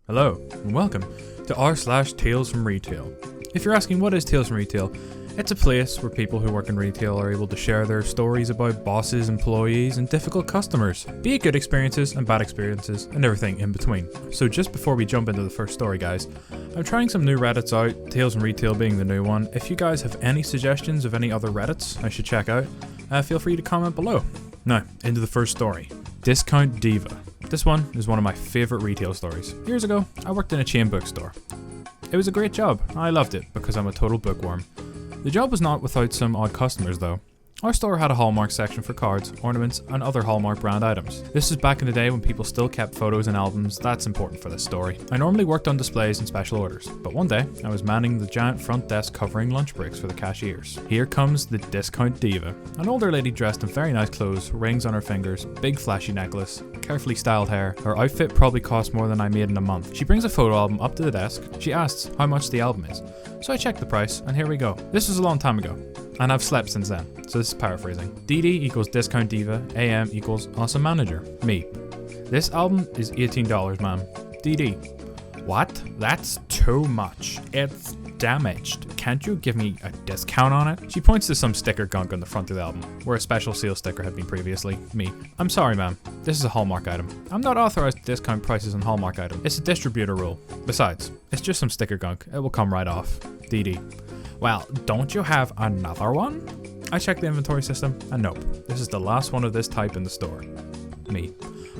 Hello, and welcome to r/Tales from Retail. If you're asking what is Tales from Retail, it's a place where people who work in retail are able to share their stories about bosses, employees, and difficult customers, be it good experiences and bad experiences, and everything in between. So just before we jump into the first story, guys, I'm trying some new Reddits out, Tales from Retail being the new one. If you guys have any suggestions of any other Reddits I should check out, feel free to comment below. Now, into the first story. Discount Diva. This one is one of my favourite retail stories. Years ago, I worked in a chain bookstore. It was a great job. I loved it because I'm a total bookworm. The job was not without some odd customers though. Our store had a Hallmark section for cards, ornaments, and other Hallmark brand items. This was back in the day when people still kept photos and albums. That's important for this story. I normally worked on displays and special orders, but one day I was manning the giant front desk covering lunch breaks for the cashiers. Here comes the Discount Diva, an older lady dressed in very nice clothes, rings on her fingers, big flashy necklace, carefully styled hair. Her outfit probably cost more than I made in a month. She brings a photo album up to the desk. She asks how much the album is. So I checked the price, and here we go. This was a long time ago, and I've slept since then, so this is paraphrasing. DD equals Discount Diva, AM equals Awesome Manager, me. This album is $18, ma'am. DD. What? That's too much. It's damaged. Can't you give me a discount on it? She points to some sticker gunk on the front of the album, where a special seal sticker had been previously. Me. I'm sorry, ma'am. This is a Hallmark item. I'm not authorized to discount prices on Hallmark items. It's a distributor rule. Besides, it's just some sticker gunk. It will come right off. DD. Well, don't you have another one? I checked the inventory system, and nope. This is the last one of this type in the store. Me.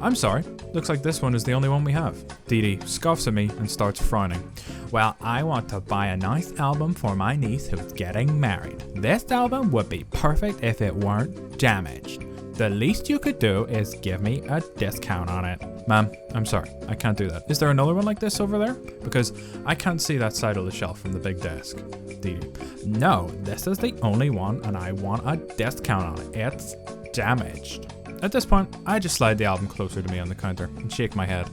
I'm sorry. Looks like this one is the only one we have. DD scoffs at me and starts frowning. Well, I want to buy a nice album for my niece who's getting married. This album would be perfect if it weren't damaged. The least you could do is give me a discount on it. Ma'am, I'm sorry, I can't do that. Is there another one like this over there? Because I can't see that side of the shelf from the big desk. DD. No, this is the only one and I want a discount on it. It's damaged. At this point, I just slide the album closer to me on the counter and shake my head.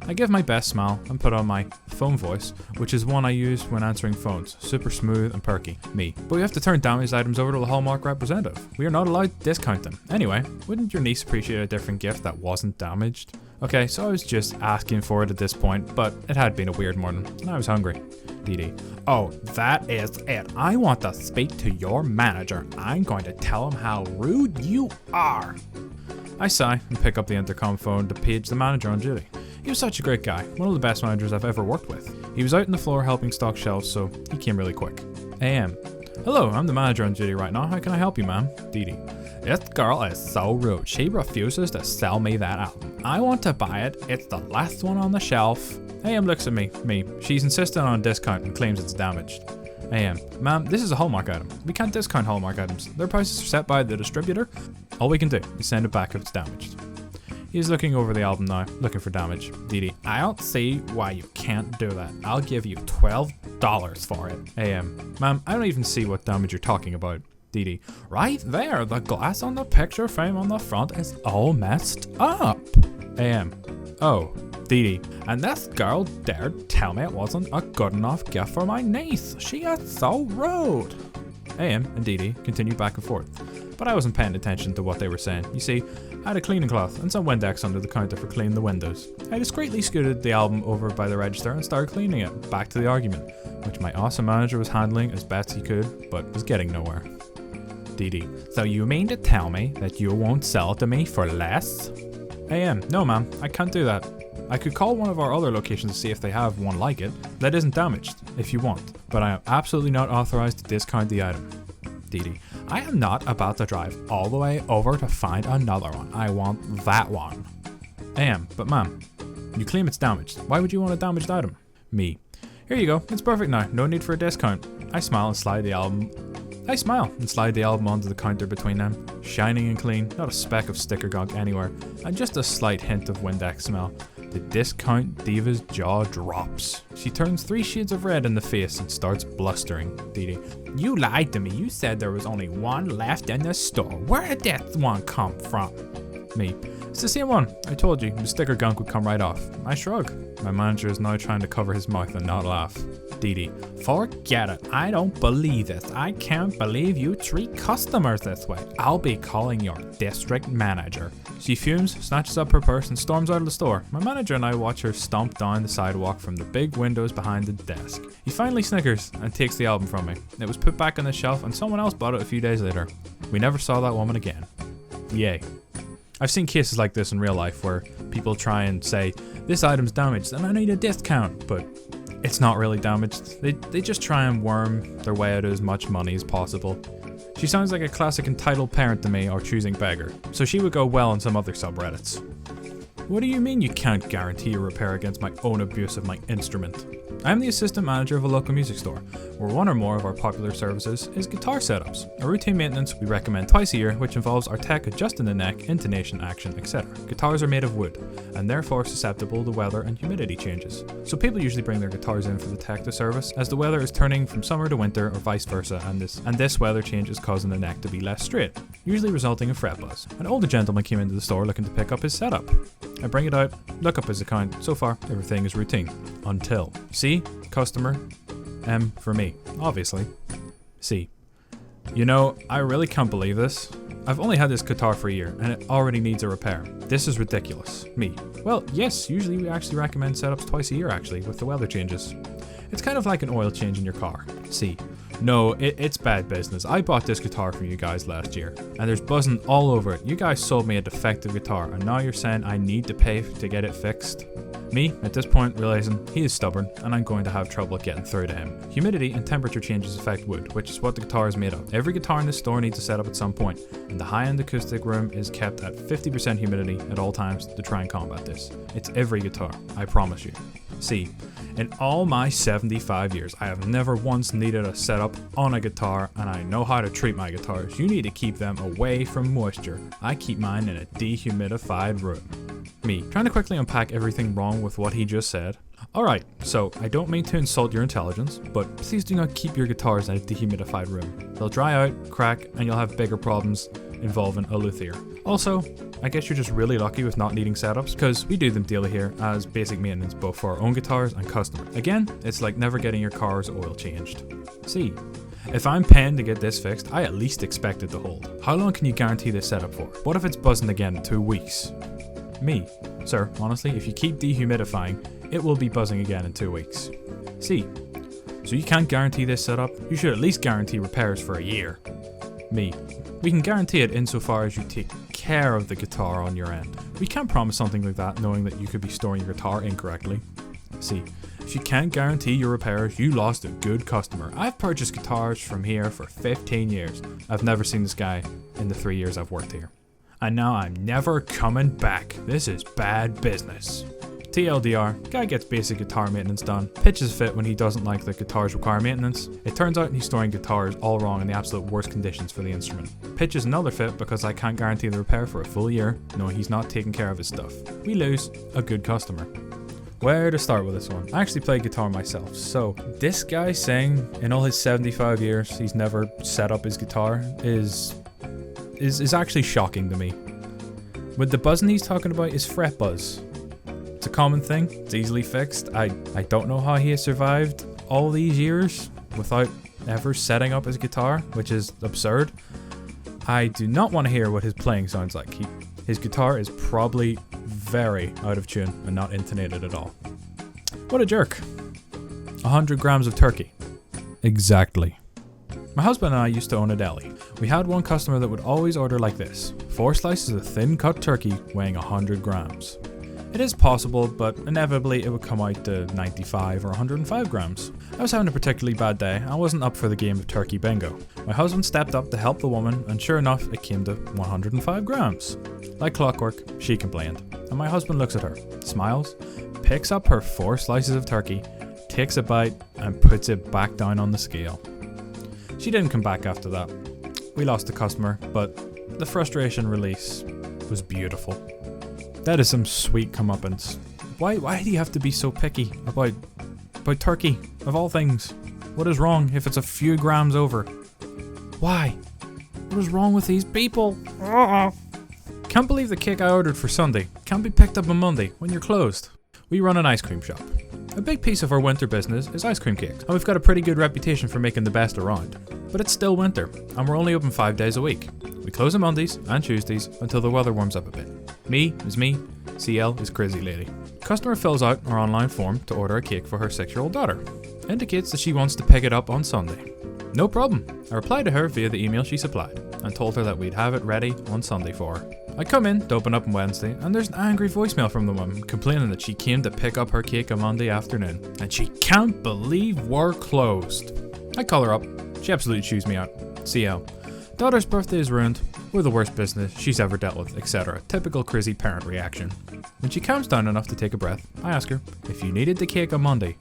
I give my best smile and put on my phone voice, which is one I use when answering phones. Super smooth and perky. Me. But we have to turn damaged items over to the Hallmark representative. We are not allowed to discount them. Anyway, wouldn't your niece appreciate a different gift that wasn't damaged? Okay, so I was just asking for it at this point, but it had been a weird morning, and I was hungry. DD. Oh, that is it. I want to speak to your manager. I'm going to tell him how rude you are. I sigh and pick up the intercom phone to page the manager on duty. He was such a great guy, one of the best managers I've ever worked with. He was out on the floor helping stock shelves, so he came really quick. AM. Hello, I'm the manager on duty right now. How can I help you, ma'am? DD. This girl is so rude. She refuses to sell me that album. I want to buy it. It's the last one on the shelf. AM looks at me. Me. She's insisting on a discount and claims it's damaged. AM. Ma'am, this is a Hallmark item. We can't discount Hallmark items. Their prices are set by the distributor. All we can do is send it back if it's damaged. He's looking over the album now, looking for damage. DD. I don't see why you can't do that. I'll give you $12 for it. AM. Ma'am, I don't even see what damage you're talking about. DD. Right there, the glass on the picture frame on the front is all messed up. AM. Oh. DD. And this girl dared tell me it wasn't a good enough gift for my niece. She is so rude. AM and DD continued back and forth, but I wasn't paying attention to what they were saying. You see, I had a cleaning cloth and some Windex under the counter for cleaning the windows. I discreetly scooted the album over by the register and started cleaning it. Back to the argument, which my awesome manager was handling as best he could, but was getting nowhere. DD. So you mean to tell me that you won't sell it to me for less? AM. No, ma'am, I can't do that. I could call one of our other locations to see if they have one like it that isn't damaged, if you want, but I am absolutely not authorized to discount the item. DD. I am not about to drive all the way over to find another one. I want that one. AM. But ma'am, you claim it's damaged. Why would you want a damaged item? Me. Here you go. It's perfect now. No need for a discount. I smile and slide the album onto the counter between them. Shining and clean, not a speck of sticker gunk anywhere, and just a slight hint of Windex smell. The Discount Diva's jaw drops. She turns 3 shades of red in the face and starts blustering. DD. You lied to me. You said there was only one left in the store. Where did that one come from? Me. It's the same one. I told you, the sticker gunk would come right off. I shrug. My manager is now trying to cover his mouth and not laugh. Dee, forget it. I don't believe this. I can't believe you treat customers this way. I'll be calling your district manager. She fumes, snatches up her purse and storms out of the store. My manager and I watch her stomp down the sidewalk from the big windows behind the desk. He finally snickers and takes the album from me. It was put back on the shelf and someone else bought it a few days later. We never saw that woman again. Yay. I've seen cases like this in real life where people try and say, this item's damaged and I need a discount, but it's not really damaged. They just try and worm their way out of as much money as possible. She sounds like a classic entitled parent to me or choosing beggar, so she would go well on some other subreddits. What do you mean you can't guarantee a repair against my own abuse of my instrument? I'm the assistant manager of a local music store, where one or more of our popular services is guitar setups, a routine maintenance we recommend twice a year, which involves our tech adjusting the neck, intonation, action, etc. Guitars are made of wood, and therefore susceptible to weather and humidity changes. So people usually bring their guitars in for the tech to service, as the weather is turning from summer to winter or vice versa, and this weather change is causing the neck to be less straight, usually resulting in fret buzz. An older gentleman came into the store looking to pick up his setup. I bring it out, look up his account. So far, everything is routine. Until C, customer, M for me, obviously. C. You know, I really can't believe this. I've only had this guitar for a year, and it already needs a repair. This is ridiculous. Me. Well, yes, usually we actually recommend setups twice a year actually, with the weather changes. It's kind of like an oil change in your car. C. No, it's bad business. I bought this guitar from you guys last year, and there's buzzing all over it. You guys sold me a defective guitar, and now you're saying I need to pay to get it fixed? Me, at this point, realizing he is stubborn, and I'm going to have trouble getting through to him. Humidity and temperature changes affect wood, which is what the guitar is made of. Every guitar in this store needs a setup at some point, and the high-end acoustic room is kept at 50% humidity at all times to try and combat this. It's every guitar, I promise you. C. In all my 75 years, I have never once needed a setup on a guitar, and I know how to treat my guitars. You need to keep them away from moisture. I keep mine in a dehumidified room. Me, trying to quickly unpack everything wrong with what he just said. Alright, so I don't mean to insult your intelligence, but please do not keep your guitars in a dehumidified room. They'll dry out, crack, and you'll have bigger problems involving a luthier. Also, I guess you're just really lucky with not needing setups, because we do them daily here as basic maintenance both for our own guitars and customers. Again, it's like never getting your car's oil changed. C. If I'm paying to get this fixed, I at least expect it to hold. How long can you guarantee this setup for? What if it's buzzing again in 2 weeks? Me. Sir, honestly, if you keep dehumidifying, it will be buzzing again in 2 weeks. C. So you can't guarantee this setup? You should at least guarantee repairs for a year. Me. We can guarantee it insofar as you take care of the guitar on your end. We can't promise something like that knowing that you could be storing your guitar incorrectly. C. If you can't guarantee your repairs, you lost a good customer. I've purchased guitars from here for 15 years. I've never seen this guy in the 3 years I've worked here. And now I'm never coming back. This is bad business. TLDR, guy gets basic guitar maintenance done, pitches a fit when he doesn't like that guitars require maintenance. It turns out he's storing guitars all wrong in the absolute worst conditions for the instrument. Pitches another fit because I can't guarantee the repair for a full year, knowing he's not taking care of his stuff. We lose a good customer. Where to start with this one? I actually play guitar myself, so this guy saying in all his 75 years he's never set up his guitar is actually shocking to me. With the buzzing he's talking about is fret buzz. It's a common thing, it's easily fixed. I don't know how he has survived all these years without ever setting up his guitar, which is absurd. I do not want to hear what his playing sounds like. His guitar is probably very out of tune and not intonated at all. What a jerk. 100 grams of turkey. Exactly. My husband and I used to own a deli. We had one customer that would always order like this: 4 slices of thin cut turkey weighing 100 grams. It is possible, but inevitably it would come out to 95 or 105 grams. I was having a particularly bad day. I wasn't up for the game of turkey bingo. My husband stepped up to help the woman, and sure enough, it came to 105 grams. Like clockwork, she complained, and my husband looks at her, smiles, picks up her 4 slices of turkey, takes a bite, and puts it back down on the scale. She didn't come back after that. We lost the customer, but the frustration release was beautiful. That is some sweet comeuppance. Why do you have to be so picky about turkey, of all things? What is wrong if it's a few grams over? Why? What is wrong with these people? Can't believe the cake I ordered for Sunday can't be picked up on Monday when you're closed. We run an ice cream shop. A big piece of our winter business is ice cream cakes, and we've got a pretty good reputation for making the best around. But it's still winter, and we're only open 5 days a week. We close on Mondays and Tuesdays until the weather warms up a bit. Me is me, CL is crazy lady. Customer fills out our online form to order a cake for her 6-year-old daughter. Indicates that she wants to pick it up on Sunday. No problem. I replied to her via the email she supplied, and told her that we'd have it ready on Sunday for her. I come in to open up on Wednesday, and there's an angry voicemail from the woman complaining that she came to pick up her cake on Monday afternoon, and she can't believe we're closed. I call her up. She absolutely chews me out. CL. Daughter's birthday is ruined. We're the worst business she's ever dealt with, etc. Typical crazy parent reaction. When she calms down enough to take a breath, I ask her, if you needed the cake on Monday,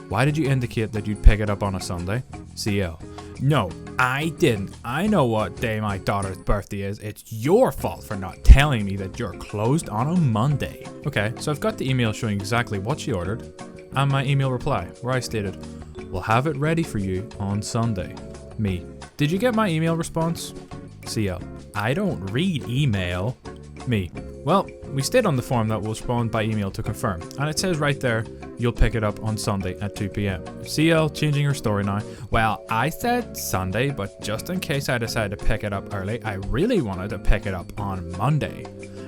why did you indicate that you'd pick it up on a Sunday? CL. No, I didn't. I know what day my daughter's birthday is. It's your fault for not telling me that you're closed on a Monday. Okay, so I've got the email showing exactly what she ordered, and my email reply, where I stated, we'll have it ready for you on Sunday. Me. Did you get my email response? CL. I don't read email. Me. Well, we stayed on the form that will respond by email to confirm, and it says right there, you'll pick it up on Sunday at 2 p.m. CL changing her story now. Well, I said Sunday, but just in case I decided to pick it up early, I really wanted to pick it up on Monday.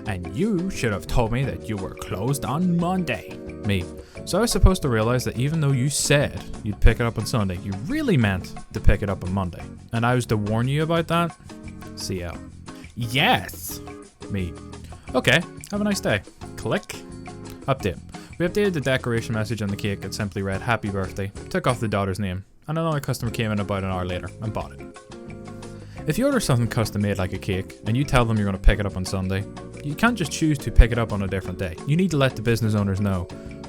And you should have told me that you were closed on Monday. Me. So I was supposed to realize that even though you said you'd pick it up on Sunday, you really meant to pick it up on Monday. And I was to warn you about that? CL. Yes. Me. Okay, have a nice day. Click. Update. We updated the decoration message on the cake. It simply read, happy birthday. Took off the daughter's name. And another customer came in about an hour later and bought it. If you order something custom made like a cake, and you tell them you're going to pick it up on Sunday, you can't just choose to pick it up on a different day. You need to let the business owners know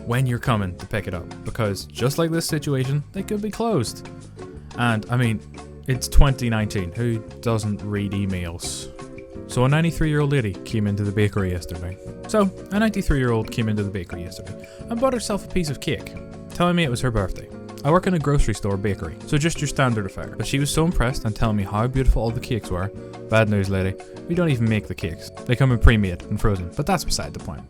when you're coming to pick it up. Because just like this situation, they could be closed. And, I mean, it's 2019. Who doesn't read emails? So a 93-year-old lady came into the bakery yesterday. And bought herself a piece of cake, telling me it was her birthday. I work in a grocery store bakery, so just your standard affair. But she was so impressed and telling me how beautiful all the cakes were. Bad news, lady. We don't even make the cakes. They come in pre-made and frozen, but that's beside the point.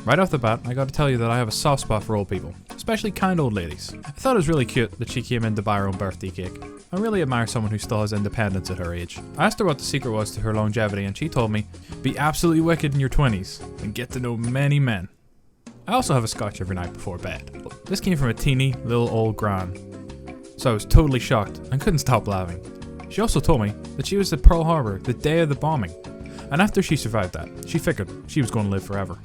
Right off the bat, I gotta tell you that I have a soft spot for old people, especially kind old ladies. I thought it was really cute that she came in to buy her own birthday cake. I really admire someone who still has independence at her age. I asked her what the secret was to her longevity, and she told me, be absolutely wicked in your 20s and get to know many men. I also have a scotch every night before bed. This came from a teeny little old gran, so I was totally shocked and couldn't stop laughing. She also told me that she was at Pearl Harbor the day of the bombing, and after she survived that, she figured she was going to live forever.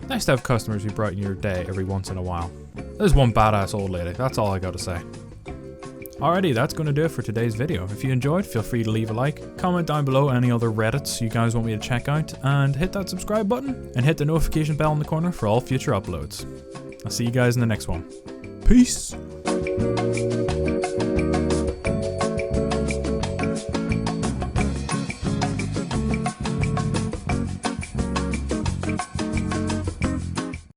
Nice to have customers who brighten your day every once in a while. There's one badass old lady, that's all I gotta say. Alrighty, that's going to do it for today's video. If you enjoyed, feel free to leave a like, comment down below any other Reddits you guys want me to check out, and hit that subscribe button, and hit the notification bell in the corner for all future uploads. I'll see you guys in the next one. Peace!